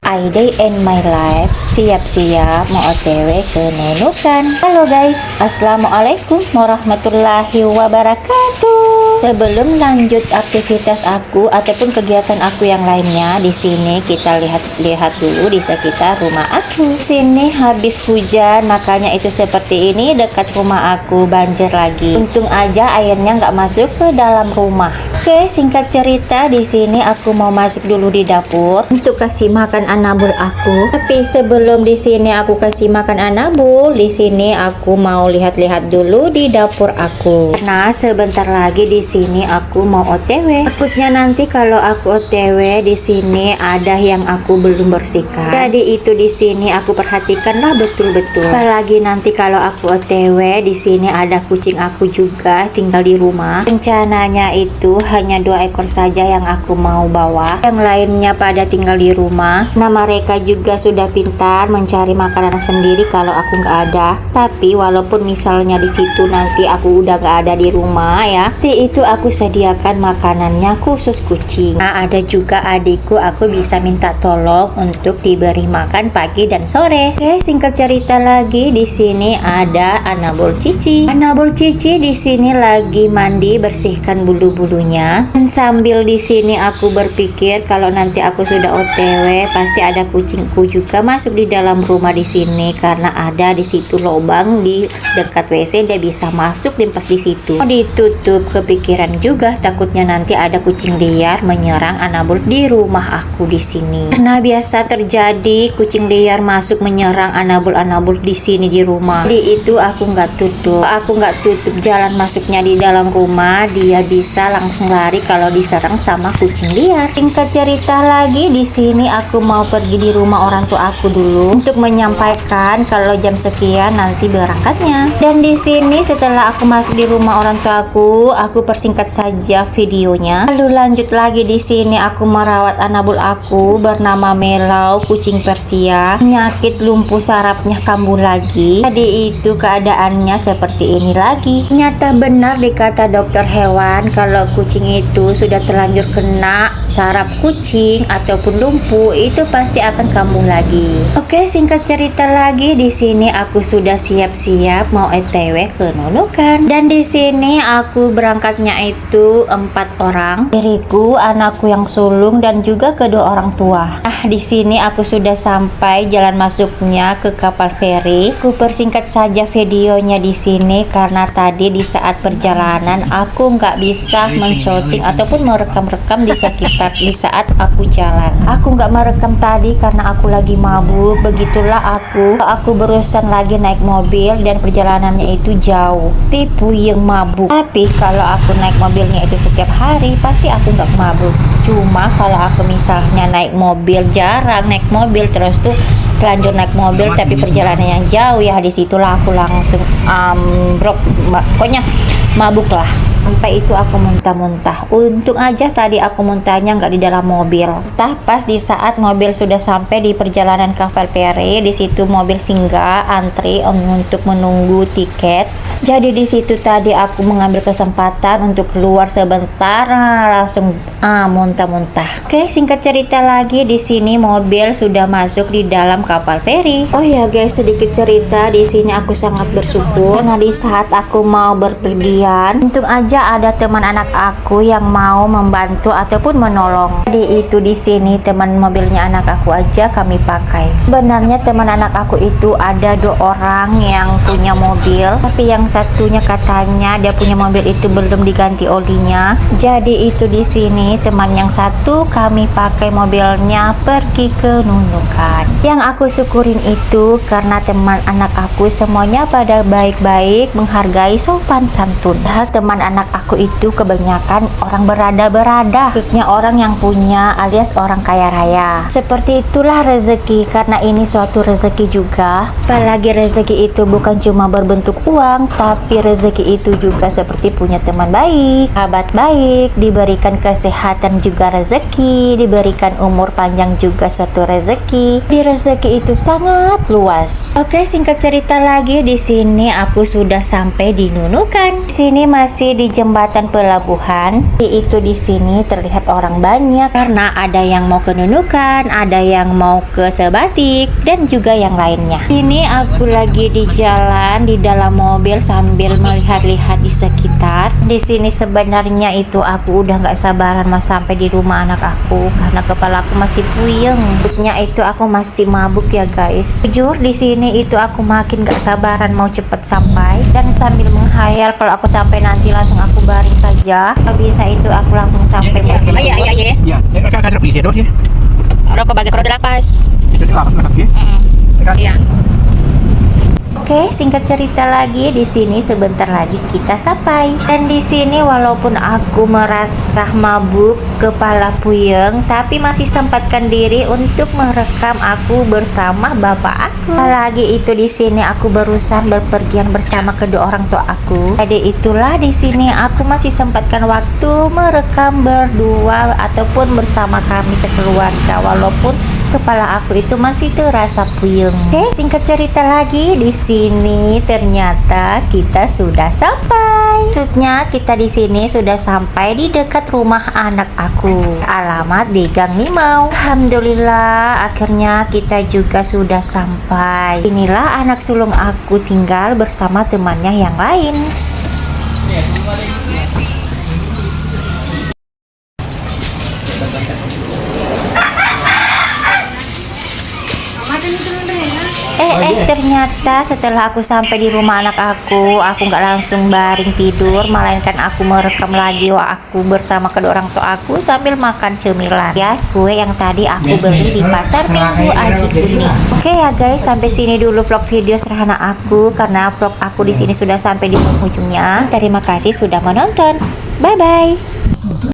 I Day in My Life, siap-siap mau OTW ke Nunukan. Halo guys, assalamualaikum warahmatullahi wabarakatuh. Sebelum lanjut aktivitas aku ataupun kegiatan aku yang lainnya, di sini kita lihat dulu di sekitar rumah aku. Sini habis hujan, makanya itu seperti ini. Dekat rumah aku banjir lagi. Untung aja airnya nggak masuk ke dalam rumah. Oke, singkat cerita, di sini aku mau masuk dulu di dapur untuk kasih makan anabul aku. Tapi sebelum di sini aku kasih makan anabul, di sini aku mau lihat-lihat dulu di dapur aku. Nah, sebentar lagi di sini aku mau OTW. Takutnya nanti kalau aku OTW di sini ada yang aku belum bersihkan. Jadi itu di sini aku perhatikanlah betul-betul. Apalagi nanti kalau aku OTW di sini ada kucing aku juga tinggal di rumah. Rencananya itu hanya 2 ekor saja yang aku mau bawa. Yang lainnya pada tinggal di rumah. Nah, mereka juga sudah pintar mencari makanan sendiri kalau aku nggak ada. Tapi walaupun misalnya di situ nanti aku udah nggak ada di rumah ya, itu aku sediakan makanannya khusus kucing. Nah, ada juga adikku, aku bisa minta tolong untuk diberi makan pagi dan sore. Oke, singkat cerita lagi, di sini ada Anabul Cici. Anabul Cici di sini lagi mandi, bersihkan bulu-bulunya. Dan sambil di sini aku berpikir kalau nanti aku sudah OTW, pasti ada kucingku juga masuk di dalam rumah di sini karena ada di situ lubang di dekat WC, dia bisa masuk dan pas di situ. Mau ditutup, kepikiran juga takutnya nanti ada kucing liar menyerang Anabul di rumah aku di sini. Karena biasa terjadi kucing liar masuk menyerang Anabul di sini di rumah. Jadi itu aku nggak tutup jalan masuknya di dalam rumah, dia bisa langsung lari kalau diserang sama kucing liar. Singkat cerita lagi, di sini aku mau pergi di rumah orang tua aku dulu untuk menyampaikan kalau jam sekian nanti berangkatnya. Dan di sini setelah aku masuk di rumah orang tua aku persingkat saja videonya. Lalu lanjut lagi, di sini aku merawat Anabul aku bernama Melau, kucing Persia. Penyakit lumpuh sarafnya kambuh lagi. Jadi itu keadaannya seperti ini lagi. Nyata benar dikata dokter hewan kalau kucing itu sudah terlanjur kena saraf kucing ataupun lumpuh, itu pasti akan kambuh lagi. Oke, singkat cerita lagi, di sini aku sudah siap-siap mau OTW ke Nunukan. Dan di sini aku berangkatnya itu 4 orang, diriku, anakku yang sulung dan juga kedua orang tua. Nah, di sini aku sudah sampai jalan masuknya ke kapal feri. Aku persingkat saja videonya di sini karena tadi di saat perjalanan aku nggak bisa men-shooting ataupun merekam-rekam di saat aku jalan. Aku nggak merekam tadi karena aku lagi mabuk. Begitulah aku berurusan lagi naik mobil dan perjalanannya itu jauh. Tipu yang mabuk. Tapi kalau aku naik mobilnya itu setiap hari, pasti aku nggak mabuk. Cuma kalau aku misalnya naik mobil, jarang naik mobil terus tuh telanjur naik mobil tapi perjalanannya jauh, ya disitulah aku langsung pokoknya mabuk lah. Sampai itu aku muntah-muntah. Untung aja tadi aku muntahnya nggak di dalam mobil. Pas di saat mobil sudah sampai di perjalanan kapal feri, di situ mobil singgah antri untuk menunggu tiket. Jadi di situ tadi aku mengambil kesempatan untuk keluar sebentar, langsung muntah-muntah. Oke, singkat cerita lagi, di sini mobil sudah masuk di dalam kapal feri. Oh ya guys, sedikit cerita, di sini aku sangat bersyukur karena di saat aku mau berpergian, untung aja ada teman anak aku yang mau membantu ataupun menolong. Jadi itu di sini teman mobilnya anak aku aja kami pakai. Sebenarnya teman anak aku itu ada 2 orang yang punya mobil, tapi yang satunya katanya dia punya mobil itu belum diganti olinya. Jadi itu di sini teman yang satu kami pakai mobilnya pergi ke Nunukan. Yang aku syukurin itu karena teman anak aku semuanya pada baik-baik, menghargai, sopan santun. Padahal teman anak aku itu kebanyakan orang berada, maksudnya orang yang punya alias orang kaya raya. Seperti itulah rezeki, karena ini suatu rezeki juga. Apalagi rezeki itu bukan cuma berbentuk uang, Tapi rezeki itu juga seperti punya teman baik, sahabat baik, diberikan kesehatan juga rezeki, diberikan umur panjang juga suatu rezeki. Di rezeki itu sangat luas. Oke, singkat cerita lagi, di sini aku sudah sampai di Nunukan. Di sini masih di jembatan pelabuhan. Itu di sini terlihat orang banyak karena ada yang mau ke Nunukan, ada yang mau ke Sebatik, dan juga yang lainnya. Ini aku lagi di jalan di dalam mobil sambil melihat-lihat di sekitar. Di sini sebenarnya itu aku udah nggak sabaran mau sampai di rumah anak aku karena kepala aku masih puyeng. Maksudnya itu aku masih mabuk ya guys. Jujur di sini itu aku makin nggak sabaran mau cepet sampai dan sambil menghayal kalau aku sampai nanti langsung aku baring saja. Kalau bisa itu aku langsung sampai mau tidur. Iya, kakak beli itu sih. Rokok bagi roda lapas. Itu lapas lagi. Iya. Oke, singkat cerita lagi, di sini sebentar lagi kita sampai. Dan di sini walaupun aku merasa mabuk, kepala puyeng, tapi masih sempatkan diri untuk merekam aku bersama bapak aku. Apalagi itu di sini aku barusan berpergian bersama kedua orang tua aku. Jadi itulah di sini aku masih sempatkan waktu merekam berdua ataupun bersama kami sekeluarga walaupun kepala aku itu masih terasa puyeng. Oke, singkat cerita lagi, di sini ternyata kita sudah sampai. Maksudnya kita di sini sudah sampai di dekat rumah anak aku. Alamat di Gang Limau. Alhamdulillah, akhirnya kita juga sudah sampai. Inilah anak sulung aku tinggal bersama temannya yang lain. Ternyata setelah aku sampai di rumah anak aku nggak langsung baring tidur, melainkan aku merekam lagi aku bersama kedua orang tua aku sambil makan cemilan. Yes, kue yang tadi aku beli di pasar Minggu Aji Kuning. Oke ya guys, sampai sini dulu vlog video sederhana aku karena vlog aku di sini sudah sampai di penghujungnya. Terima kasih sudah menonton. Bye bye.